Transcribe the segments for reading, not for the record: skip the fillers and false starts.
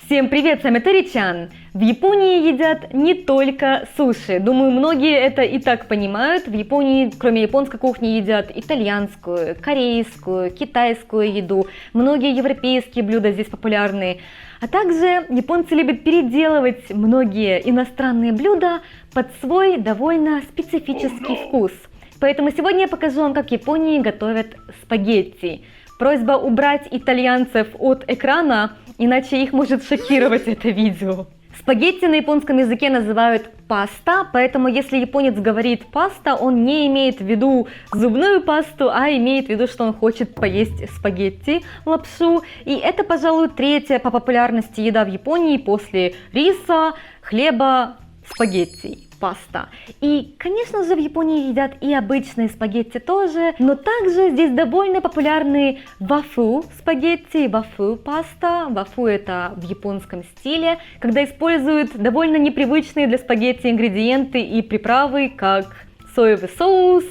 Всем привет, с вами Тори-чан. В Японии едят не только суши. Думаю, многие это и так понимают. В Японии, кроме японской кухни, едят итальянскую, корейскую, китайскую еду. Многие европейские блюда здесь популярны. А также японцы любят переделывать многие иностранные блюда под свой довольно специфический вкус. Поэтому сегодня я покажу вам, как в Японии готовят спагетти. Просьба убрать итальянцев от экрана, иначе их может шокировать это видео. Спагетти на японском языке называют паста, поэтому если японец говорит паста, он не имеет в виду зубную пасту, а имеет в виду, что он хочет поесть спагетти, лапшу. И это, пожалуй, третья по популярности еда в Японии после риса, хлеба, спагетти. Паста. И, конечно же, в Японии едят и обычные спагетти тоже, но также здесь довольно популярны вафу спагетти, вафу паста. Вафу это в японском стиле, когда используют довольно непривычные для спагетти ингредиенты и приправы, как соевый соус,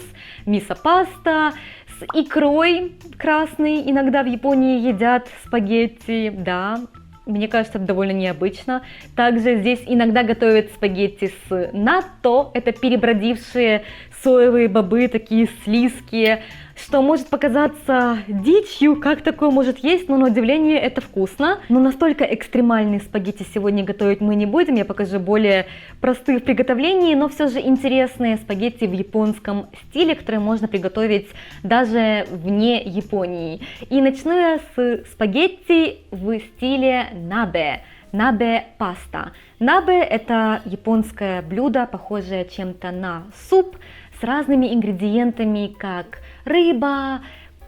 мисо-паста, с икрой красной. Иногда в Японии едят спагетти, да. Мне кажется, это довольно необычно. Также здесь иногда готовят спагетти с натто. Это перебродившие соевые бобы, такие слизкие, что может показаться дичью, как такое может есть, но на удивление это вкусно. Но настолько экстремальные спагетти сегодня готовить мы не будем. Я покажу более простые в приготовлении, но все же интересные спагетти в японском стиле, которые можно приготовить даже вне Японии. И начну я с спагетти в стиле набе. Набе паста. Набе это японское блюдо, похожее чем-то на суп, с разными ингредиентами, как рыба,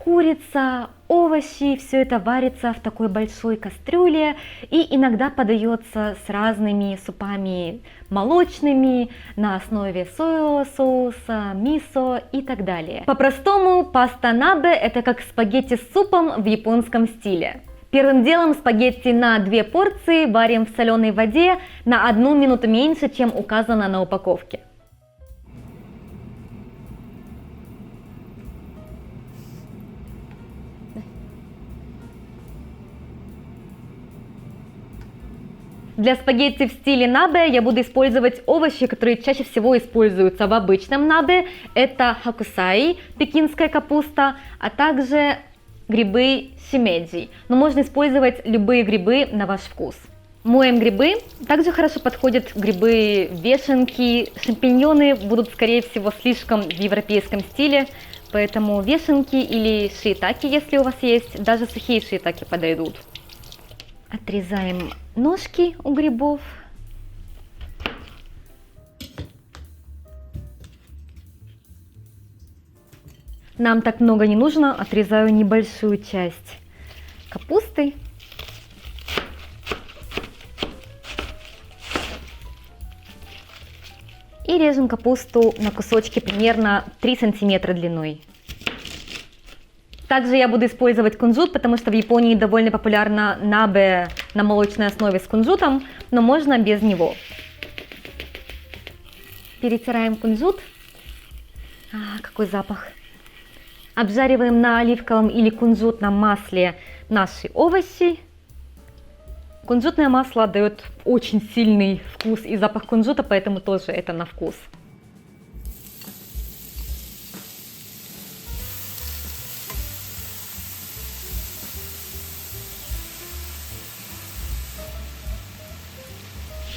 курица, овощи. Все это варится в такой большой кастрюле и иногда подается с разными супами молочными на основе соевого соуса, мисо и так далее. По-простому, паста набе это как спагетти с супом в японском стиле. Первым делом спагетти на 2 порции варим в соленой воде на 1 минуту меньше, чем указано на упаковке. Для спагетти в стиле набе я буду использовать овощи, которые чаще всего используются в обычном набе. Это хакусай, пекинская капуста, а также грибы симеджи. Но можно использовать любые грибы на ваш вкус. Моем грибы. Также хорошо подходят грибы вешенки. Шампиньоны будут, скорее всего, слишком в европейском стиле. Поэтому вешенки или шиитаки, если у вас есть, даже сухие шиитаки подойдут. Отрезаем ножки у грибов. Нам так много не нужно, отрезаю небольшую часть капусты. И режем капусту на кусочки примерно 3 сантиметра длиной. Также я буду использовать кунжут, потому что в Японии довольно популярна набе на молочной основе с кунжутом, но можно без него. Перетираем кунжут. Какой запах! Обжариваем на оливковом или кунжутном масле наши овощи. Кунжутное масло дает очень сильный вкус и запах кунжута, поэтому тоже это на вкус.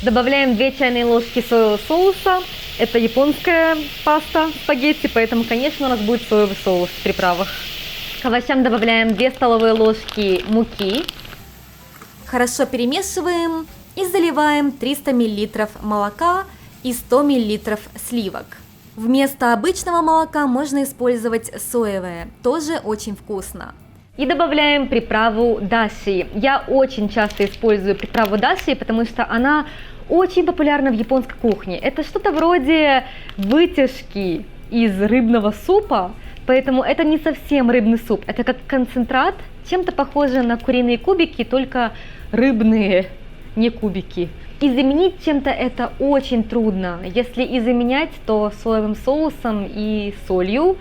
Добавляем 2 чайные ложки соевого соуса. Это японская паста спагетти, поэтому, конечно, у нас будет соевый соус в приправах. К овощам добавляем 2 столовые ложки муки. Хорошо перемешиваем и заливаем 300 мл молока и 100 мл сливок. Вместо обычного молока можно использовать соевое, тоже очень вкусно. И добавляем приправу даши. Я очень часто использую приправу даши, потому что она очень популярна в японской кухне. Это что-то вроде вытяжки из рыбного супа, поэтому это не совсем рыбный суп, это как концентрат, чем-то похоже на куриные кубики, только рыбные, не кубики. И заменить чем-то это очень трудно. Если и заменять, то соевым соусом и солью.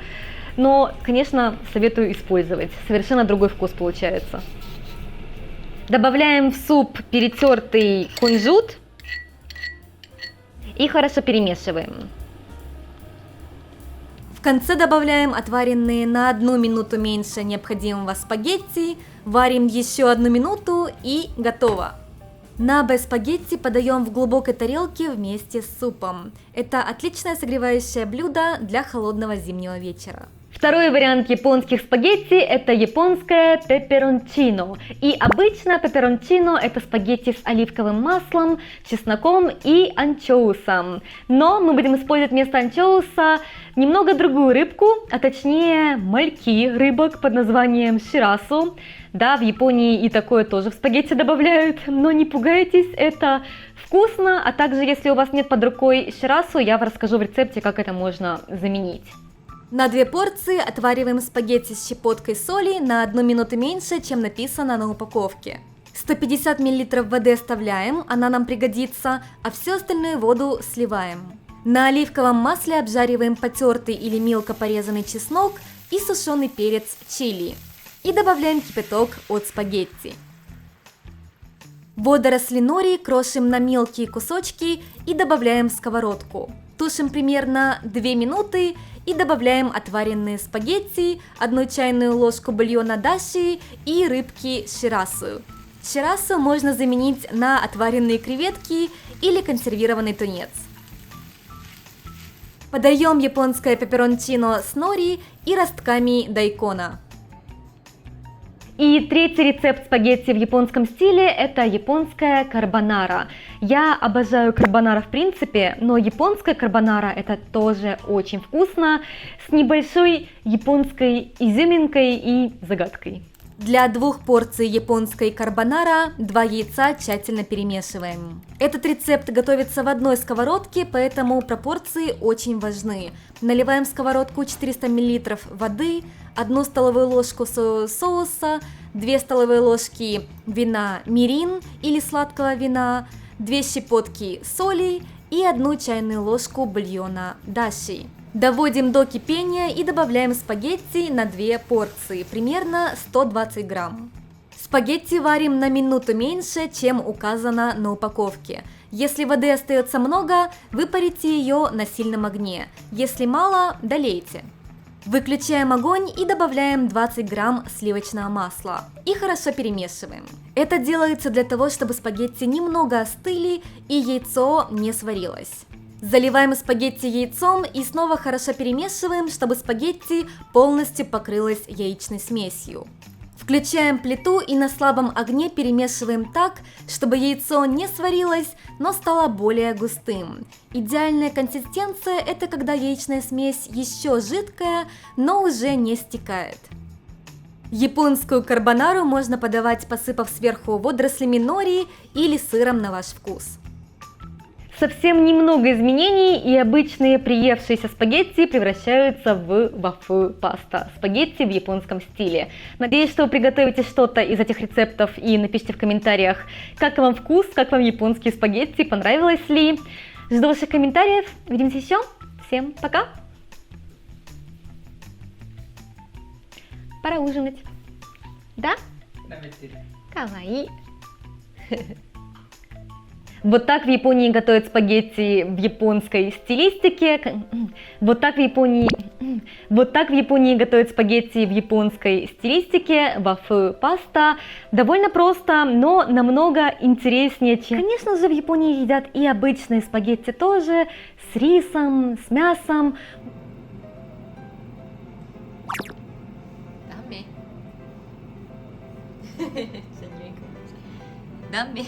Но, конечно, советую использовать. Совершенно другой вкус получается. Добавляем в суп перетертый кунжут и хорошо перемешиваем. В конце добавляем отваренные на 1 минуту меньше необходимого спагетти, варим еще 1 минуту и готово. Набе спагетти подаем в глубокой тарелке вместе с супом. Это отличное согревающее блюдо для холодного зимнего вечера. Второй вариант японских спагетти – это японское пепперончино. И обычно пепперончино – это спагетти с оливковым маслом, чесноком и анчоусом. Но мы будем использовать вместо анчоуса немного другую рыбку, а точнее мальки рыбок под названием ширасу. Да, в Японии и такое тоже в спагетти добавляют, но не пугайтесь, это вкусно. А также, если у вас нет под рукой ширасу, я вам расскажу в рецепте, как это можно заменить. На 2 порции отвариваем спагетти с щепоткой соли на 1 минуту меньше, чем написано на упаковке. 150 мл воды оставляем, она нам пригодится, а всю остальную воду сливаем. На оливковом масле обжариваем потертый или мелко порезанный чеснок и сушеный перец чили. И добавляем кипяток от спагетти. Водоросли нори крошим на мелкие кусочки и добавляем в сковородку. Тушим примерно 2 минуты и добавляем отваренные спагетти, 1 чайную ложку бульона даши и рыбки ширасу. Ширасу можно заменить на отваренные креветки или консервированный тунец. Подаем японское пепперончино с нори и ростками дайкона. И третий рецепт спагетти в японском стиле – это японская карбонара. Я обожаю карбонара в принципе, но японская карбонара – это тоже очень вкусно, с небольшой японской изюминкой и загадкой. Для 2 порций японской карбонара 2 яйца тщательно перемешиваем. Этот рецепт готовится в одной сковородке, поэтому пропорции очень важны. Наливаем в сковородку 400 мл воды, 1 столовую ложку соевого соуса, 2 столовые ложки вина мирин или сладкого вина, 2 щепотки соли и 1 чайную ложку бульона даши. Доводим до кипения и добавляем спагетти на 2 порции, примерно 120 грамм. Спагетти варим на минуту меньше, чем указано на упаковке. Если воды остается много, выпарите ее на сильном огне. Если мало, долейте. Выключаем огонь и добавляем 20 грамм сливочного масла. И хорошо перемешиваем. Это делается для того, чтобы спагетти немного остыли и яйцо не сварилось. Заливаем спагетти яйцом и снова хорошо перемешиваем, чтобы спагетти полностью покрылось яичной смесью. Включаем плиту и на слабом огне перемешиваем так, чтобы яйцо не сварилось, но стало более густым. Идеальная консистенция – это когда яичная смесь еще жидкая, но уже не стекает. Японскую карбонару можно подавать, посыпав сверху водорослями нори или сыром на ваш вкус. Совсем немного изменений, и обычные приевшиеся спагетти превращаются в вафу-паста. Спагетти в японском стиле. Надеюсь, что вы приготовите что-то из этих рецептов и напишите в комментариях, как вам вкус, как вам японские спагетти, понравилось ли. Жду ваших комментариев. Увидимся еще. Всем пока. Пора ужинать. Да? Каваи. Вот так в Японии готовят спагетти в японской стилистике. Вот так в Японии готовят спагетти в японской стилистике, вафу-паста. Довольно просто, но намного интереснее, чем... Конечно же, в Японии едят и обычные спагетти тоже, с рисом, с мясом. Даме.